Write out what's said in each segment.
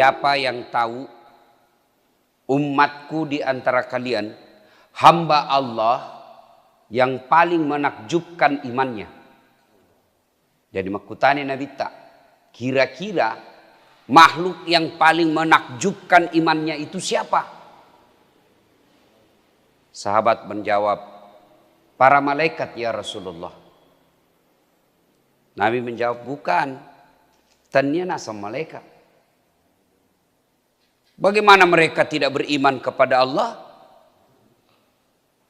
siapa yang tahu umatku di antara kalian hamba Allah yang paling menakjubkan imannya. Jadi makutani Nabi tak, kira-kira makhluk yang paling menakjubkan imannya itu siapa? Sahabat menjawab, para malaikat ya Rasulullah. Nabi menjawab, bukan. Tanya nasa malaikat. Bagaimana mereka tidak beriman kepada Allah?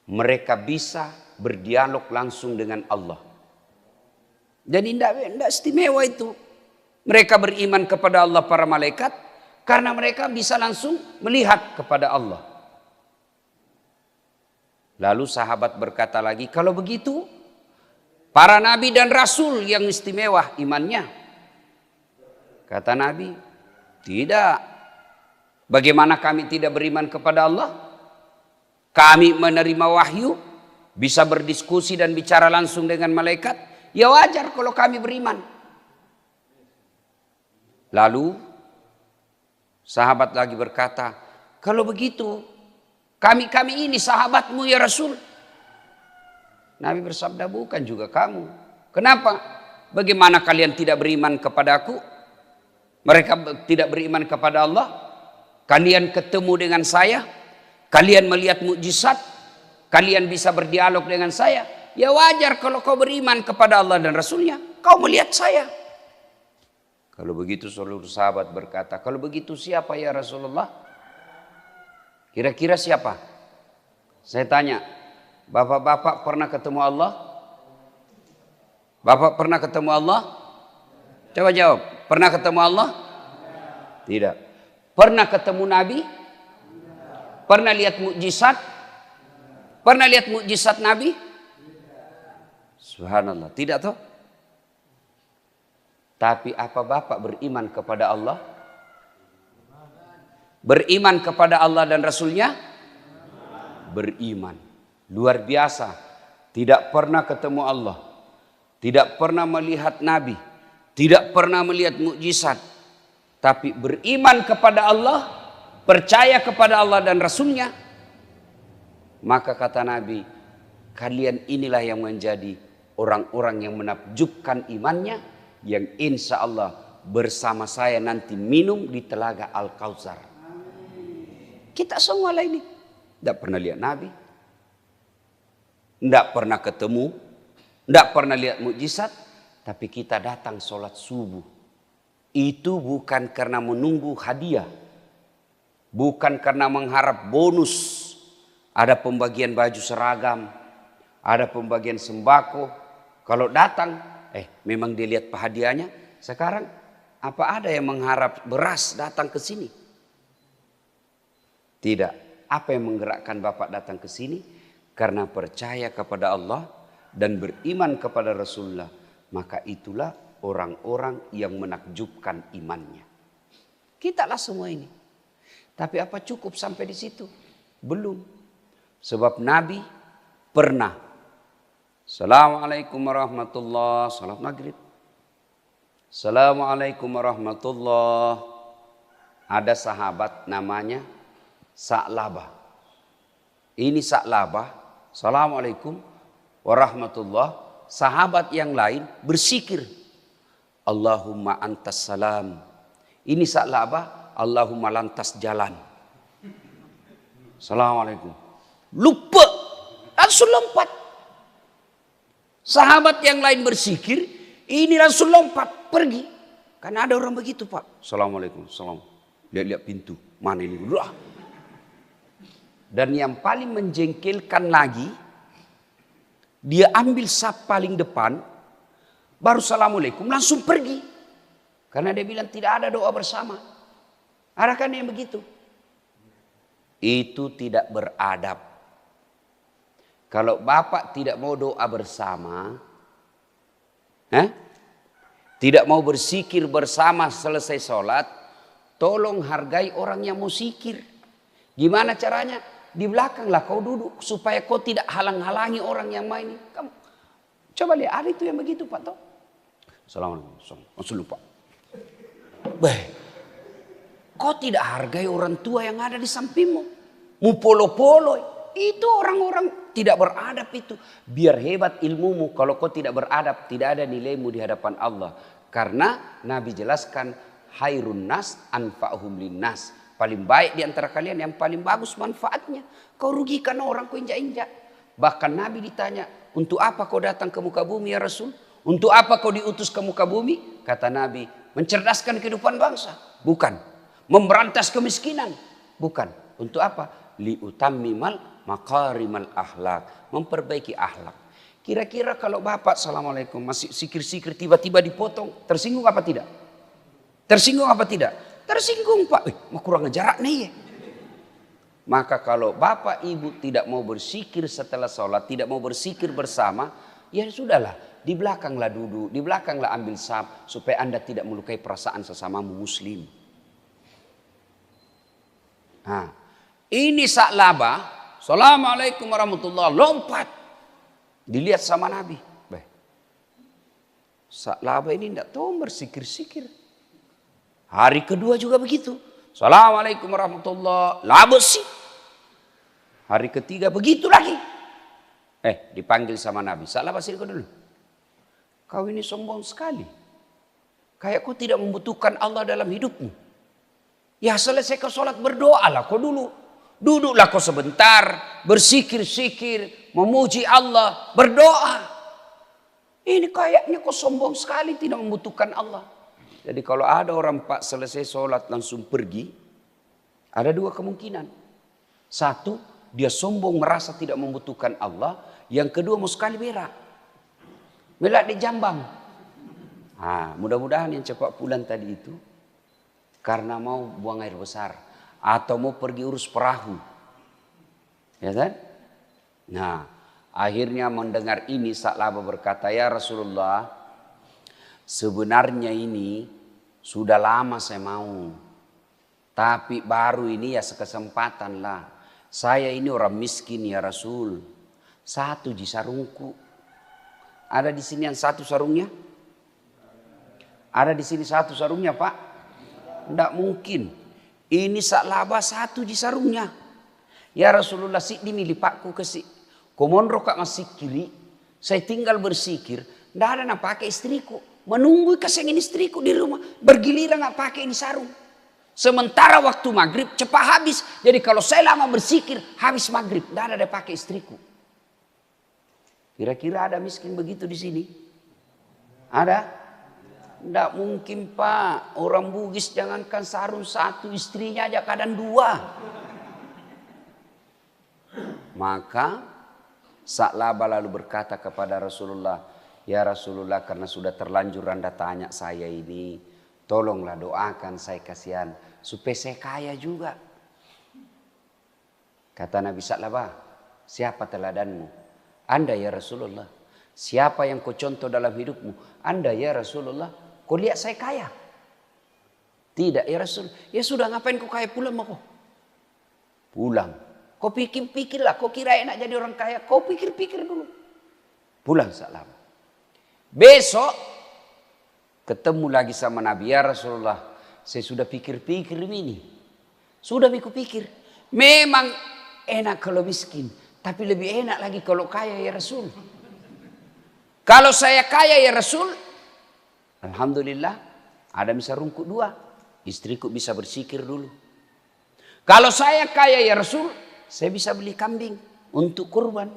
Mereka bisa berdialog langsung dengan Allah. Jadi tidak istimewa itu. Mereka beriman kepada Allah para malaikat karena mereka bisa langsung melihat kepada Allah. Lalu sahabat berkata lagi, kalau begitu para nabi dan rasul yang istimewa imannya. Kata Nabi, tidak. Bagaimana kami tidak beriman kepada Allah? Kami menerima wahyu, bisa berdiskusi dan bicara langsung dengan malaikat. Ya wajar kalau kami beriman. Lalu sahabat lagi berkata, kalau begitu kami ini sahabatmu ya Rasul. Nabi bersabda, bukan juga kamu. Kenapa? Bagaimana kalian tidak beriman kepadaku? Mereka tidak beriman kepada Allah. Kalian ketemu dengan saya, kalian melihat mukjizat, kalian bisa berdialog dengan saya. Ya wajar kalau kau beriman kepada Allah dan Rasulnya, kau melihat saya. Kalau begitu seluruh sahabat berkata, kalau begitu siapa ya Rasulullah? Kira-kira siapa? Saya tanya, bapak-bapak pernah ketemu Allah? Bapak pernah ketemu Allah? Coba jawab, pernah ketemu Allah? Tidak. Pernah ketemu Nabi? Pernah lihat mukjizat? Pernah lihat mukjizat Nabi? Subhanallah, tidak toh? Tapi apa bapak beriman kepada Allah? Beriman kepada Allah dan Rasulnya? Beriman. Luar biasa. Tidak pernah ketemu Allah. Tidak pernah melihat Nabi. Tidak pernah melihat mukjizat. Tapi beriman kepada Allah. Percaya kepada Allah dan Rasulnya. Maka kata Nabi, kalian inilah yang menjadi orang-orang yang menakjubkan imannya, yang insya Allah bersama saya nanti minum di telaga Al-Kautsar. Kita semua lah ini tidak pernah lihat Nabi, tidak pernah ketemu, tidak pernah lihat mukjizat, tapi kita datang sholat subuh. Itu bukan karena menunggu hadiah, bukan karena mengharap bonus. Ada pembagian baju seragam, ada pembagian sembako. Kalau datang, memang dilihat hadiahnya. Sekarang apa ada yang mengharap beras datang ke sini? Tidak. Apa yang menggerakkan Bapak datang ke sini? Karena percaya kepada Allah dan beriman kepada Rasulullah. Maka itulah orang-orang yang menakjubkan imannya. Kita lah semua ini. Tapi apa cukup sampai di situ? Belum. Sebab Nabi pernah. Assalamualaikum warahmatullahi wabarakatuh. Salat maghrib. Assalamualaikum warahmatullahi. Ada sahabat namanya Sa'labah. Ini Sa'labah. Assalamualaikum warahmatullahi. Sahabat yang lain bersikir. Allahumma antas salam. Ini Sa'labah. Allahumma lantas jalan. Assalamualaikum. Lupa. Langsung lompat. Sahabat yang lain bersikir. Ini langsung lompat. Pergi. Karena ada orang begitu Pak. Assalamualaikum. Salam. Lihat-lihat pintu. Mana ini? Dan yang paling menjengkelkan lagi. Dia ambil saf paling depan. Baru assalamualaikum. Langsung pergi. Karena dia bilang tidak ada doa bersama. Ada kan yang begitu? Itu tidak beradab. Kalau Bapak tidak mau doa bersama, tidak mau bersikir bersama selesai sholat, tolong hargai orang yang mau sikir. Gimana caranya? Di belakanglah kau duduk supaya kau tidak halang-halangi orang yang main. Kamu coba lihat, ada itu yang begitu Pak toh. Assalamualaikum. Langsung lupa. Kau tidak hargai orang tua yang ada di sampingmu. Mu polo-polo. Itu orang-orang tidak beradab itu. Biar hebat ilmumu, kalau kau tidak beradab, tidak ada nilaimu di hadapan Allah. Karena Nabi jelaskan, hairun nas anfa'hum linnas. Paling baik di antara kalian yang paling bagus manfaatnya. Kau rugikan orang, kau injak-injak. Bahkan Nabi ditanya, untuk apa kau datang ke muka bumi ya Rasul? Untuk apa kau diutus ke muka bumi? Kata Nabi, mencerdaskan kehidupan bangsa. Bukan. Memberantas kemiskinan. Bukan. Untuk apa? Liutammimal makarimal akhlak. Memperbaiki akhlak. Kira-kira kalau bapak assalamualaikum masih sikir-sikir tiba-tiba dipotong. Tersinggung apa tidak? Tersinggung apa tidak? Tersinggung pak. Mau kurang jarak nih ya. Maka kalau bapak ibu tidak mau bersikir setelah sholat. Tidak mau bersikir bersama. Ya sudahlah. Di belakanglah duduk. Di belakanglah ambil sab. Supaya anda tidak melukai perasaan sesamamu muslim. Nah, ini Sa'labah, assalamualaikum warahmatullahi lompat. Dilihat sama Nabi. Sa'labah ini tidak tahu bersikir-sikir. Hari kedua juga begitu. Assalamualaikum warahmatullahi labesi. Hari ketiga begitu lagi. Dipanggil sama Nabi. Sa'labah sini kau dulu. Kau ini sombong sekali. Kayak kau tidak membutuhkan Allah dalam hidupmu. Ya selesai kau sholat berdoalah kau dulu. Duduklah kau sebentar. Bersikir-sikir. Memuji Allah. Berdoa. Ini kayaknya kau sombong sekali. Tidak membutuhkan Allah. Jadi kalau ada orang pak selesai sholat langsung pergi. Ada dua kemungkinan. Satu. Dia sombong merasa tidak membutuhkan Allah. Yang kedua mau sekali berak. Berak di jambang. Mudah-mudahan yang cepat pulang tadi itu. Karena mau buang air besar. Atau mau pergi urus perahu. Ya kan? Nah, akhirnya mendengar ini Sa'labah berkata, ya Rasulullah, sebenarnya ini sudah lama saya mau. Tapi baru ini ya sekesempatan lah. Saya ini orang miskin ya Rasul. Satu di sarungku. Ada di sini yang satu sarungnya? Ada di sini satu sarungnya pak? Tidak mungkin. Ini Sa'labah satu di sarungnya. Ya Rasulullah sik dimilih pakku kesik. Komondro kak masih kiri. Saya tinggal bersikir. Tidak ada nak pakai istriku. Menunggu kesengin istriku di rumah. Bergiliran nak pakai ini sarung. Sementara waktu maghrib cepat habis. Jadi kalau saya lama bersikir habis maghrib. Tidak ada dia pakai istriku. Kira-kira ada miskin begitu di sini? Ada? Tidak mungkin pak. Orang Bugis jangankan sarung satu. Istrinya aja kadang dua. Maka Sa'labah lalu berkata kepada Rasulullah. Ya Rasulullah karena sudah terlanjur anda tanya saya ini. Tolonglah doakan saya kasihan. Supaya saya kaya juga. Kata Nabi Sa'labah. Siapa teladanmu? Anda ya Rasulullah. Siapa yang kau contoh dalam hidupmu? Anda ya Rasulullah. Kau lihat saya kaya? Tidak ya Rasul. Ya sudah ngapain kau kaya pulang mah kau? Pulang. Kau pikir-pikirlah. Kau kira enak jadi orang kaya. Kau pikir-pikir dulu. Pulang Sa'labah. Besok ketemu lagi sama Nabi. Ya Rasulullah. Saya sudah pikir-pikir ini. Sudah pikir. Memang enak kalau miskin. Tapi lebih enak lagi kalau kaya ya Rasul. Kalau saya kaya ya Rasul. Alhamdulillah ada bisa rungkut dua. Istriku bisa bersikir dulu. Kalau saya kaya ya Rasul. Saya bisa beli kambing untuk kurban.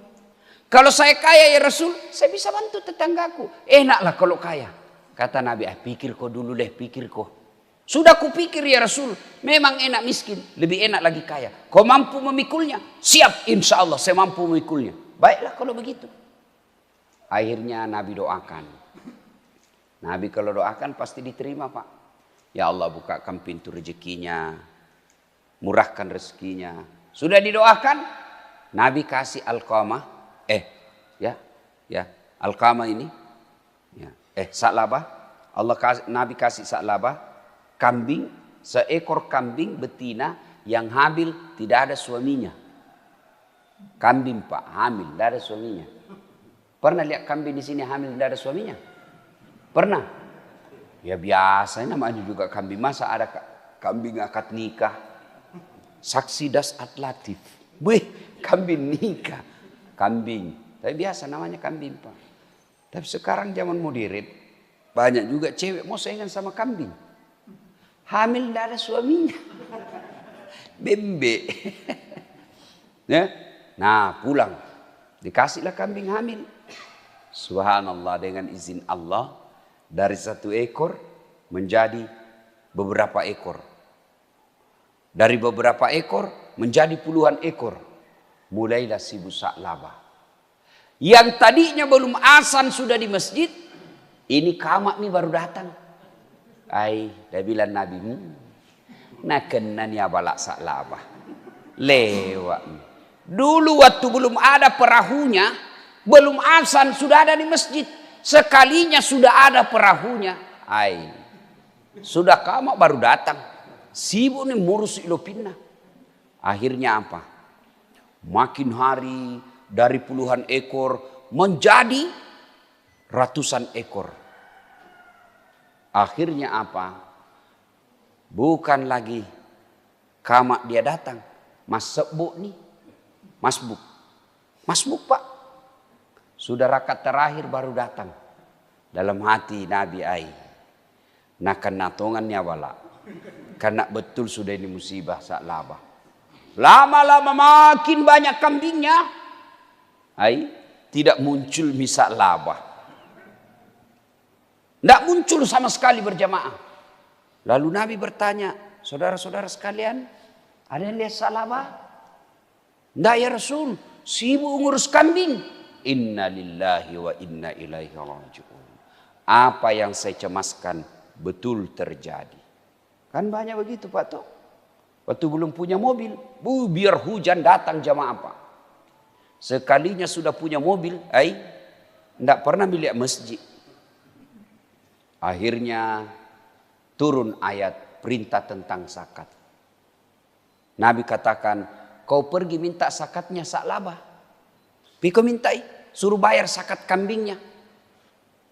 Kalau saya kaya ya Rasul. Saya bisa bantu tetanggaku. Enaklah kalau kaya. Kata Nabi pikir kau dulu deh. Pikir kau. Sudah kupikir ya Rasul. Memang enak miskin. Lebih enak lagi kaya. Kau mampu memikulnya. Siap insya Allah saya mampu memikulnya. Baiklah kalau begitu. Akhirnya Nabi doakan. Nabi kalau doakan pasti diterima pak. Ya Allah bukakan pintu rezekinya. Murahkan rezekinya. Sudah didoakan. Nabi kasih Alqamah. Alqamah ini. Sa'labah. Nabi kasih Sa'labah. Kambing. Seekor kambing betina. Yang hamil tidak ada suaminya. Kambing pak hamil. Tidak ada suaminya. Pernah lihat kambing di sini hamil tidak ada suaminya? Pernah? Ya biasa namanya juga kambing. Masa ada kambing akad nikah. Saksi das atlatif. Wih, kambing nikah. Kambing. Tapi biasa namanya kambing, Pak. Tapi sekarang zaman modern, banyak juga cewek mau saingan sama kambing. Hamil tidak ada suaminya. Bembe. Ya? Nah, pulang. Dikasihlah kambing hamil. Subhanallah, dengan izin Allah, dari 1 ekor menjadi beberapa ekor. Dari beberapa ekor menjadi puluhan ekor. Mulailah si ibu Sa'labah. Yang tadinya belum azan sudah di masjid, ini kamak nih baru datang. Dah bilang Nabi, nak kenan ya balak Sa'labah. Lewat. Dulu waktu belum ada perahunya, belum azan sudah ada di masjid. Sekalinya sudah ada perahunya. Sudah kamak baru datang. Sibuk nih ngurus ilopina. Akhirnya apa? Makin hari dari puluhan ekor menjadi ratusan ekor. Akhirnya apa? Bukan lagi kamak dia datang. Mas sebuk nih. Masbuk Pak. Sudah rakaat terakhir baru datang. Dalam hati Nabi nak kenatongannya wala. Karena betul sudah ini musibah Sa'labah. Lama-lama makin banyak kambingnya. Tidak muncul Sa'labah. Tidak muncul sama sekali berjamaah. Lalu Nabi bertanya, saudara-saudara sekalian, ada yang lihat Sa'labah? Tidak ya Rasul, sibuk ngurus kambing. Inna lillahi wa inna ilaihi raji'un. Apa yang saya cemaskan betul terjadi. Kan banyak begitu Pak Tok. Waktu belum punya mobil, biar hujan datang jamaah Pak. Sekalinya sudah punya mobil, tidak pernah melihat masjid. Akhirnya turun ayat perintah tentang zakat. Nabi katakan, kau pergi minta zakatnya Sa'labah. Kau mintai, suruh bayar zakat kambingnya.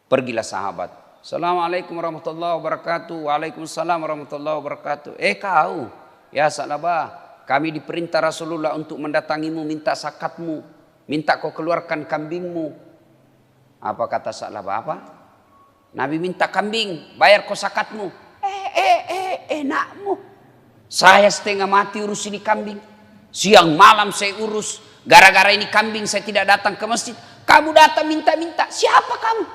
Pergilah sahabat. Assalamualaikum warahmatullahi wabarakatuh. Waalaikumsalam warahmatullahi wabarakatuh. Kau, ya Sa'labah, kami diperintah Rasulullah untuk mendatangimu minta zakatmu. Minta kau keluarkan kambingmu. Apa kata Sa'labah? Apa? Nabi minta kambing, bayar kau zakatmu. Enakmu. Saya setengah mati urus ini kambing. Siang malam saya urus. Gara-gara ini kambing saya tidak datang ke masjid. Kamu datang minta-minta. Siapa kamu?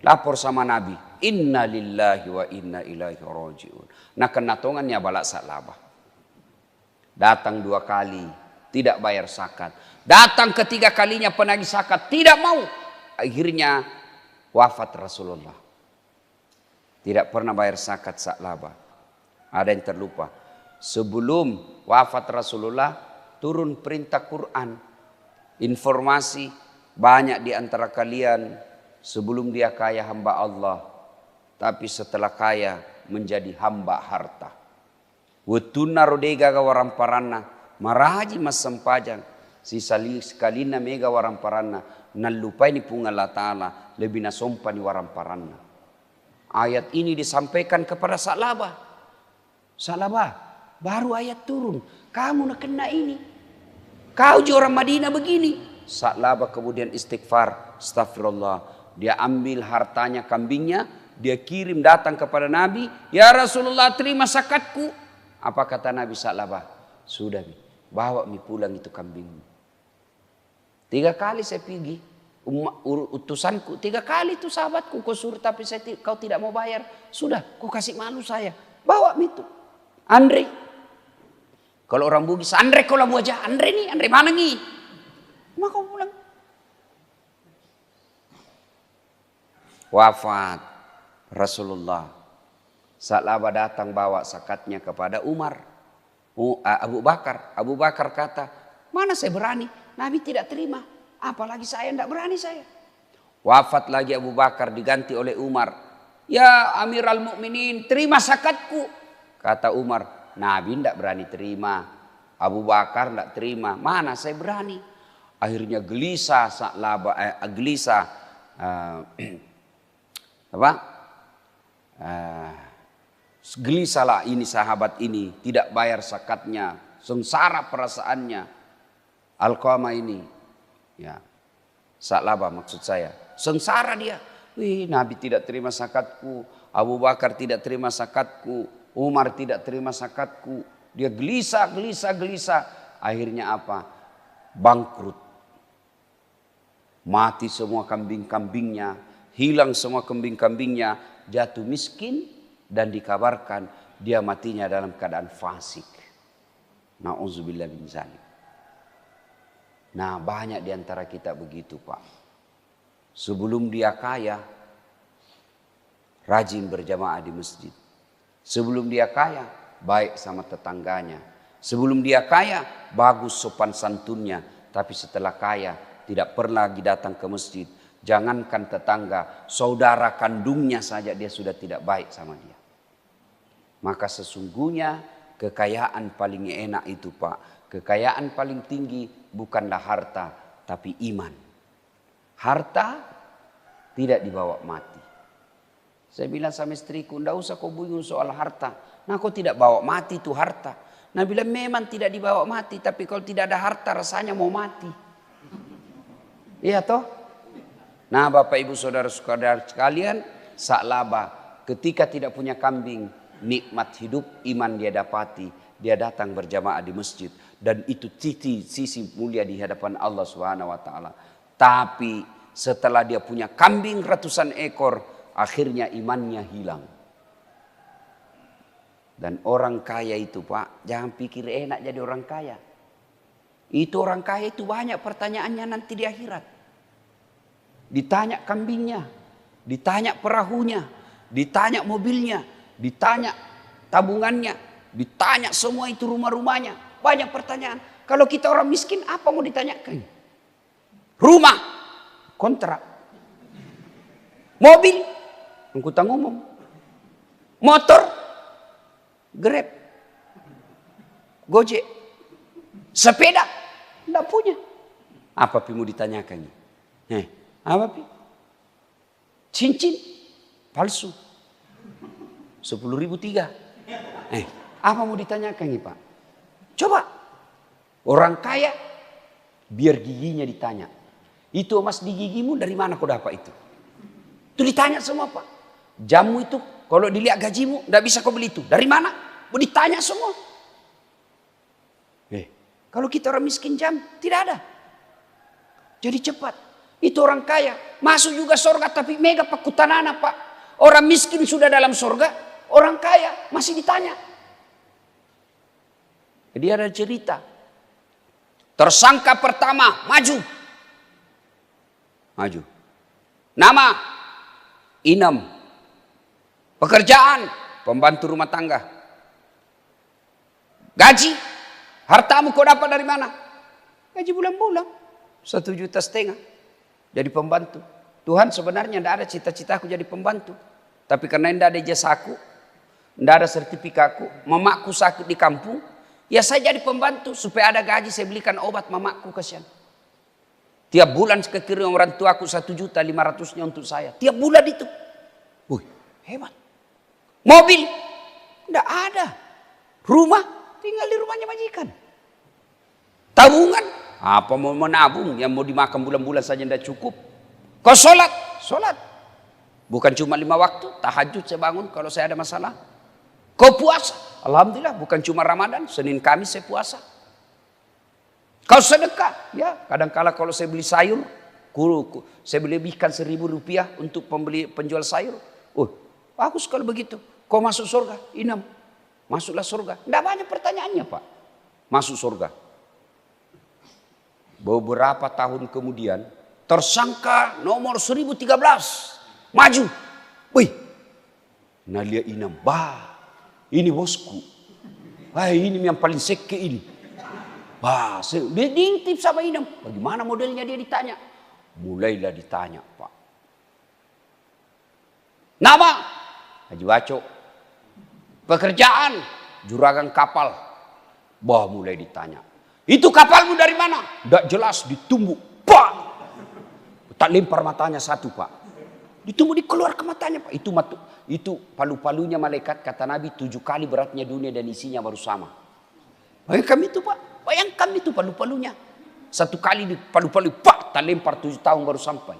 Lapor sama Nabi. Inna lillahi wa inna ilaihi raji'un. Nah kenatongannya balak Sa'labah. Datang 2 kali. Tidak bayar zakat. Datang ketiga kalinya penagih zakat. Tidak mau. Akhirnya wafat Rasulullah. Tidak pernah bayar zakat Sa'labah. Ada yang terlupa. Sebelum wafat Rasulullah turun perintah Quran. Informasi banyak di antara kalian sebelum dia kaya hamba Allah, tapi setelah kaya menjadi hamba harta. Wetuna rodega ga waramparana maraji mas sempajang si sekalina mega waramparana nalupai ni punga Allah Ta'ala lebih nasompa ni waramparana. Ayat ini disampaikan kepada Sa'labah. Sa'labah, baru ayat turun. Kamu nak kena ini. Kau je orang Madinah begini. Sa'labah kemudian istighfar. Astagfirullah. Dia ambil hartanya kambingnya. Dia kirim datang kepada Nabi. Ya Rasulullah terima zakatku. Apa kata Nabi Sa'labah? Sudah bawa pulang itu kambingmu. 3 kali saya pergi. Utusanku 3 kali itu sahabatku. Kau suruh tapi kau tidak mau bayar. Sudah kau kasih malu saya. Bawa itu. Andre. Kalau orang Bugis. Andre kau lah wajah. Andre nih. Andre mana nih? Maka kau pulang. Wafat Rasulullah. Sa'labah datang bawa zakatnya kepada Umar. Abu Bakar. Abu Bakar kata, mana saya berani? Nabi tidak terima. Apalagi saya tidak berani saya. Wafat lagi Abu Bakar diganti oleh Umar. Ya Amiral Mukminin, terima zakatku. Kata Umar, Nabi tidak berani terima. Abu Bakar tidak terima. Mana saya berani? Akhirnya gelisah Sa'labah, Gelisahlah ini sahabat ini, tidak bayar zakatnya, sengsara perasaannya. Alqamah ini, ya, Sa'labah maksud saya, sengsara dia. Wih, Nabi tidak terima zakatku, Abu Bakar tidak terima zakatku, Umar tidak terima zakatku. Dia gelisah. Akhirnya apa? Bangkrut. Mati semua kambing-kambingnya, hilang semua kambing-kambingnya, jatuh miskin, dan dikabarkan dia matinya dalam keadaan fasik. Na'udzubillah min zalik. Nah, banyak di antara kita begitu, Pak. Sebelum dia kaya, rajin berjamaah di masjid. Sebelum dia kaya, baik sama tetangganya. Sebelum dia kaya, bagus sopan santunnya. Tapi setelah kaya, tidak pernah lagi datang ke masjid. Jangankan tetangga, saudara kandungnya saja dia sudah tidak baik sama dia. Maka sesungguhnya kekayaan paling enak itu, Pak, kekayaan paling tinggi bukanlah harta, tapi iman. Harta tidak dibawa mati. Saya bilang sama istriku, tidak usah kau bingung soal harta. Nah, kau tidak bawa mati itu harta. Nah, bilang memang tidak dibawa mati, tapi kalau tidak ada harta rasanya mau mati. Iya toh? Nah, Bapak Ibu Saudara-saudara sekalian, Sa'labah ketika tidak punya kambing, nikmat hidup iman dia dapati. Dia datang berjamaah di masjid, dan itu sisi mulia di hadapan Allah Subhanahu wa taala. Tapi setelah dia punya kambing ratusan ekor, akhirnya imannya hilang. Dan orang kaya itu, Pak, jangan pikir enak jadi orang kaya. Itu orang kaya itu banyak pertanyaannya nanti di akhirat. Ditanya kambingnya, ditanya perahunya, ditanya mobilnya, ditanya tabungannya, ditanya semua itu rumah-rumahnya. Banyak pertanyaan. Kalau kita orang miskin, apa mau ditanyakan? Rumah, kontrak. Mobil, angkutan umum. Motor, Grab, Gojek. Sepeda, tidak punya. Apa pi mau ditanyakan? Apa pi? Cincin, palsu. 10.003. Apa mau ditanyakan nih, Pak? Coba. Orang kaya, biar giginya ditanya. Itu emas di gigimu dari mana kau dapat itu? Itu ditanya semua, Pak. Jamu itu kalau dilihat gajimu, tidak bisa kau beli itu. Dari mana? Mau ditanya semua. Kalau kita orang miskin jam, tidak ada. Jadi cepat. Itu orang kaya. Masuk juga surga, tapi mega pakutanana, Pak. Orang miskin sudah dalam surga, orang kaya masih ditanya. Jadi ada cerita. Tersangka pertama maju. Nama Inem. Pekerjaan pembantu rumah tangga. Gaji, hartamu kau dapat dari mana? Gaji bulan-bulan 1,5 juta. Jadi pembantu. Tuhan, sebenarnya tidak ada cita-citaku jadi pembantu. Tapi karena tidak ada ijazahku, tidak ada sertifikatku, mamaku sakit di kampung, ya saya jadi pembantu supaya ada gaji, saya belikan obat mamaku, kasihan. Tiap bulan kekirim orang tuaku 1.500.000 untuk saya. Tiap bulan itu. Wih, hebat. Mobil, tidak ada. Rumah, tinggal di rumahnya majikan. Tabungan, apa mau menabung, yang mau dimakan bulan-bulan saja tidak cukup. Kau sholat. Bukan cuma 5 waktu, tahajud saya bangun kalau saya ada masalah. Kau puasa, alhamdulillah bukan cuma Ramadan, Senin Kamis saya puasa. Kau sedekah, ya kadang-kala kalau saya beli sayur, saya beli ikan 1.000 rupiah untuk penjual sayur. Bagus kalau begitu. Kau masuk surga, Inem, masuklah surga. Tidak banyak pertanyaannya, Pak. Masuk surga. Beberapa tahun kemudian, tersangka nomor 1013 maju. Wih, Nalia Inem, ini bosku. Ini yang paling seke ini. Dia diintip sama Inem. Bagaimana modelnya dia ditanya? Mulailah ditanya, Pak. Nama? Haji Waco. Pekerjaan? Juragan kapal. Mulai ditanya. Itu kapalmu dari mana? Tidak jelas, ditumbuk. Tak lempar matanya satu, Pak. Ditumbuh dikeluar ke matanya Pak. Itu palu-palunya malaikat, kata Nabi 7 kali beratnya dunia dan isinya baru sama. Bayangkan itu Pak. Bayangkan itu palu-palunya. 1 kali di palu-palu Pak, tak lempar 7 tahun baru sampai.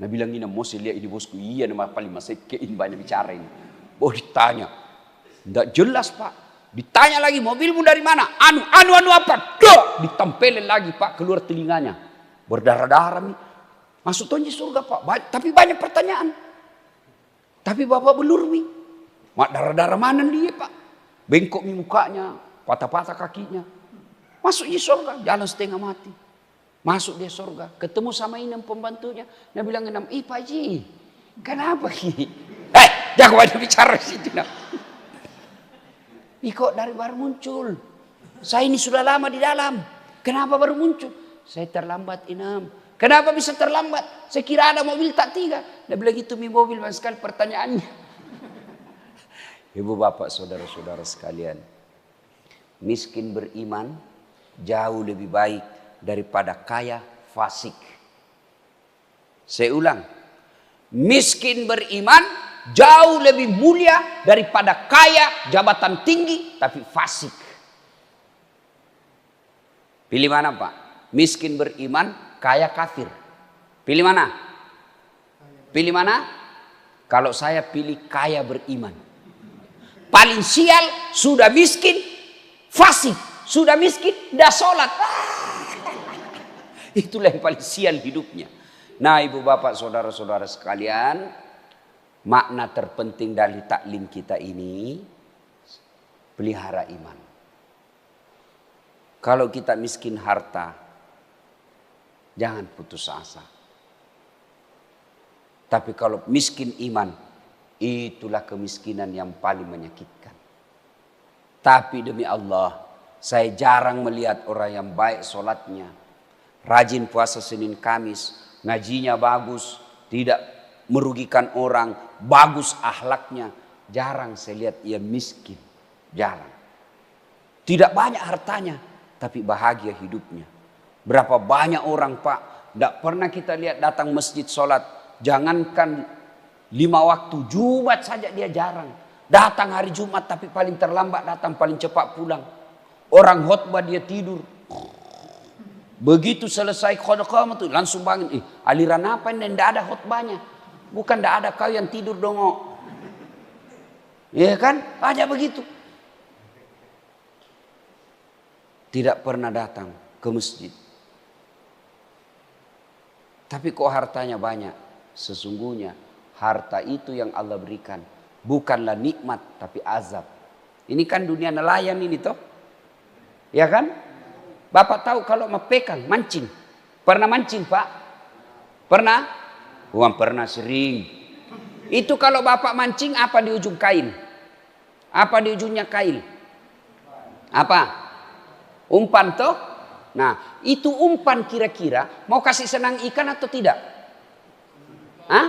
Nah bilang ini, mau saya lihat ini bosku. Iya nama paling masih kein banyak bicara ini. Oh ditanya. Tidak jelas Pak. Ditanya lagi, mobilmu dari mana? Anu apa? Duh! Ditempelin lagi Pak, keluar telinganya. Berdarah-darah nih. Masuk tonji surga Pak. Tapi banyak pertanyaan. Tapi Bapak belur nih. Mak darah-darah mana dia Pak? Bengkok nih mukanya. Patah-patah kakinya. Masuk di surga. Jalan setengah mati. Masuk dia surga. Ketemu sama Inam pembantunya. Dia bilang Inam, Pak Ji. Kenapa Ki? Jangan banyak bicara situ. Kok dari baru muncul? Saya ini sudah lama di dalam. Kenapa baru muncul? Saya terlambat Inam. Kenapa bisa terlambat? Saya kira ada mobil tak 3. Dia bilang itu mobil banyak sekali pertanyaannya. Ibu bapak saudara-saudara sekalian. Miskin beriman jauh lebih baik daripada kaya fasik. Saya ulang. Miskin beriman jauh lebih mulia daripada kaya jabatan tinggi tapi fasik. Pilih mana Pak? Miskin beriman, kaya kafir. Pilih mana? Pilih mana? Kalau saya pilih kaya beriman. Paling sial sudah miskin, fasik. Sudah miskin, dah sholat. Itulah yang paling sial hidupnya. Nah ibu bapak saudara-saudara sekalian, makna terpenting dari taklim kita ini, pelihara iman. Kalau kita miskin harta, jangan putus asa. Tapi kalau miskin iman, itulah kemiskinan yang paling menyakitkan. Tapi demi Allah, saya jarang melihat orang yang baik sholatnya, rajin puasa Senin Kamis, ngajinya bagus, tidak merugikan orang, bagus akhlaknya. Jarang saya lihat ia miskin. Jarang. Tidak banyak hartanya, tapi bahagia hidupnya. Berapa banyak orang Pak, tidak pernah kita lihat datang masjid sholat. Jangankan 5 waktu, Jumat saja dia jarang. Datang hari Jumat tapi paling terlambat datang, paling cepat pulang. Orang khotbah dia tidur. Begitu selesai khotbah itu langsung bangun. Aliran apa ini? Tidak ada khotbahnya. Bukan tidak ada kau yang tidur dong. Ya kan? Aja begitu. Tidak pernah datang ke masjid. Tapi kok hartanya banyak? Sesungguhnya harta itu yang Allah berikan. Bukanlah nikmat tapi azab. Ini kan dunia nelayan ini toh. Ya kan? Bapak tahu kalau mepekang, mancing. Pernah mancing Pak? Pernah? Bukan pernah, sering. Itu kalau bapak mancing apa di ujung kain? Apa di ujungnya kail? Apa? Umpan toh? Nah itu umpan kira-kira mau kasih senang ikan atau tidak? Hah?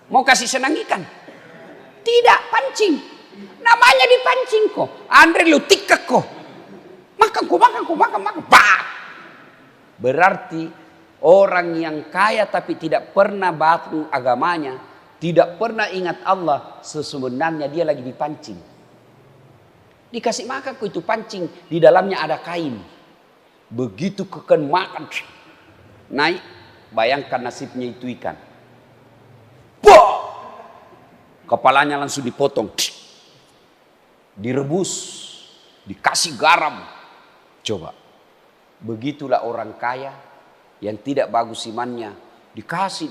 Mau kasih senang ikan? Tidak, pancing. Namanya dipancing kok. Andre lu tikak kok. Makan. Bah! Berarti orang yang kaya tapi tidak pernah batu agamanya, tidak pernah ingat Allah, sebenarnya dia lagi dipancing. Dikasih makan kok itu pancing, di dalamnya ada kain. Begitu keken makan, naik, bayangkan nasibnya itu ikan. Bah! Kepalanya langsung dipotong, direbus, dikasih garam. Coba, begitulah orang kaya yang tidak bagus imannya, dikasih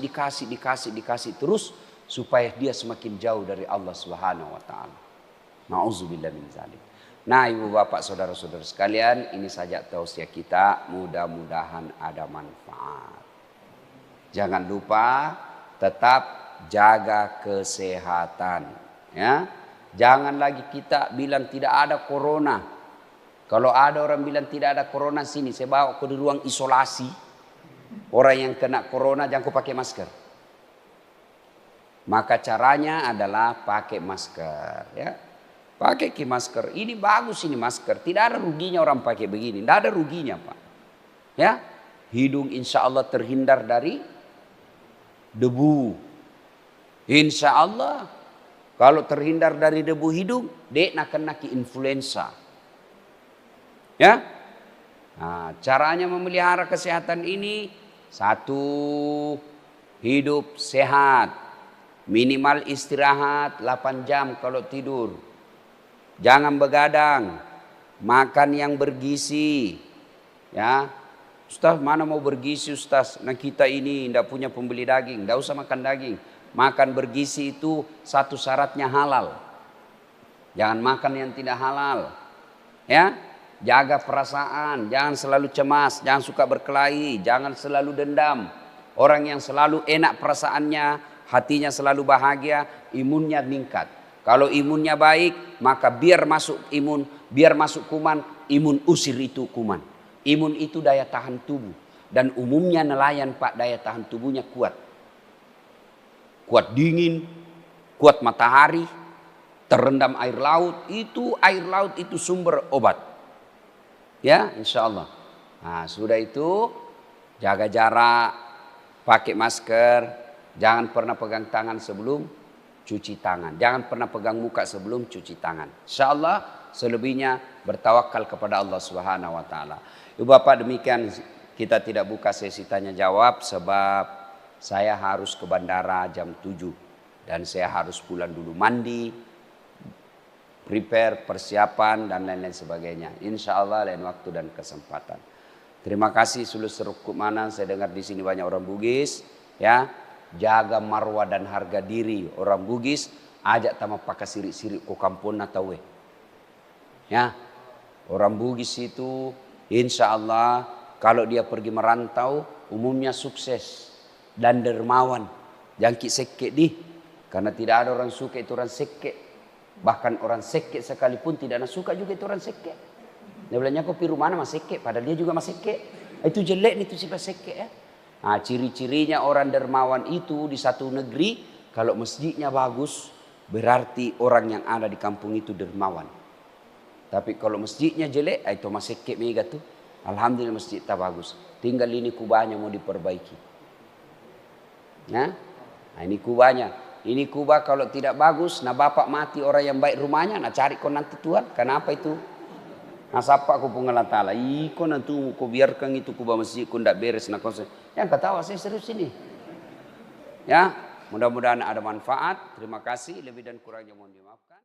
terus supaya dia semakin jauh dari Allah Subhanahu wa taala. Nauzubillah min dzalik. Nah, ibu bapak saudara-saudara sekalian, ini saja tausiah kita, mudah-mudahan ada manfaat. Jangan lupa tetap jaga kesehatan, ya. Jangan lagi kita bilang tidak ada corona. Kalau ada orang bilang tidak ada corona, sini saya bawa ke ruang isolasi. Orang yang kena corona jangan kau pakai masker. Maka caranya adalah pakai masker, ya. Pakai masker. Ini bagus ini masker. Tidak ada ruginya orang pakai begini. Tidak ada ruginya Pak. Ya, hidung insya Allah terhindar dari debu. Insya Allah. Kalau terhindar dari debu hidung, dek nak kena ki influenza. Ya. Nah, caranya memelihara kesehatan ini, satu, hidup sehat. Minimal istirahat 8 jam kalau tidur. Jangan begadang. Makan yang bergizi. Ya. Ustaz, mana mau bergizi Ustaz? Nah kita ini tidak punya pembeli daging. Tidak usah makan daging. Makan bergizi itu satu syaratnya halal. Jangan makan yang tidak halal. Ya, jaga perasaan, jangan selalu cemas, jangan suka berkelahi, jangan selalu dendam. Orang yang selalu enak perasaannya, hatinya selalu bahagia, imunnya meningkat. Kalau imunnya baik, maka biar masuk imun, biar masuk kuman, imun usir itu kuman. Imun itu daya tahan tubuh. Dan umumnya nelayan Pak, daya tahan tubuhnya kuat. Kuat dingin, kuat matahari, terendam air laut itu sumber obat. Ya, insya Allah. Nah, sudah itu jaga jarak, pakai masker, jangan pernah pegang tangan sebelum cuci tangan. Jangan pernah pegang muka sebelum cuci tangan. Insya Allah selebihnya bertawakal kepada Allah Subhanahu wa taala. Ibu Bapak, demikian kita tidak buka sesi tanya jawab sebab saya harus ke bandara jam 7 dan saya harus pulang dulu mandi, prepare, persiapan dan lain-lain sebagainya. Insya Allah lain waktu dan kesempatan. Terima kasih seluruh seruk mana, saya dengar di sini banyak orang Bugis, ya. Jaga marwah dan harga diri orang Bugis, ajak tama pakai sirik-sirik ko kampung atau ya. Orang Bugis itu insya Allah kalau dia pergi merantau umumnya sukses dan dermawan. Jangkit sekek di, karena tidak ada orang suka itu orang sekek. Bahkan orang sekek sekalipun tidak ada suka juga itu orang sekek. Dia bilangnya kok piru mana mas sekek, padahal dia juga mas sekek. Itu jelek nih itu sifat sekek ya. Nah, ciri-cirinya orang dermawan itu di satu negeri, kalau masjidnya bagus, berarti orang yang ada di kampung itu dermawan. Tapi kalau masjidnya jelek, itu mas sekek mega tuh. Alhamdulillah masjid tak bagus. Tinggal ini kubahnya mau diperbaiki. Nah ini kubahnya. Ini kubah kalau tidak bagus, nah bapak mati orang yang baik rumahnya, nah cari kau nanti Tuhan. Kenapa itu? Nah sapa aku pengalat ta'ala, kau nanti kau biarkan itu kubah masjid kau tidak beres. Nah kau yang ketawa saya serius ini. Ya, mudah-mudahan ada manfaat. Terima kasih, lebih dan kurangnya mohon dimaafkan.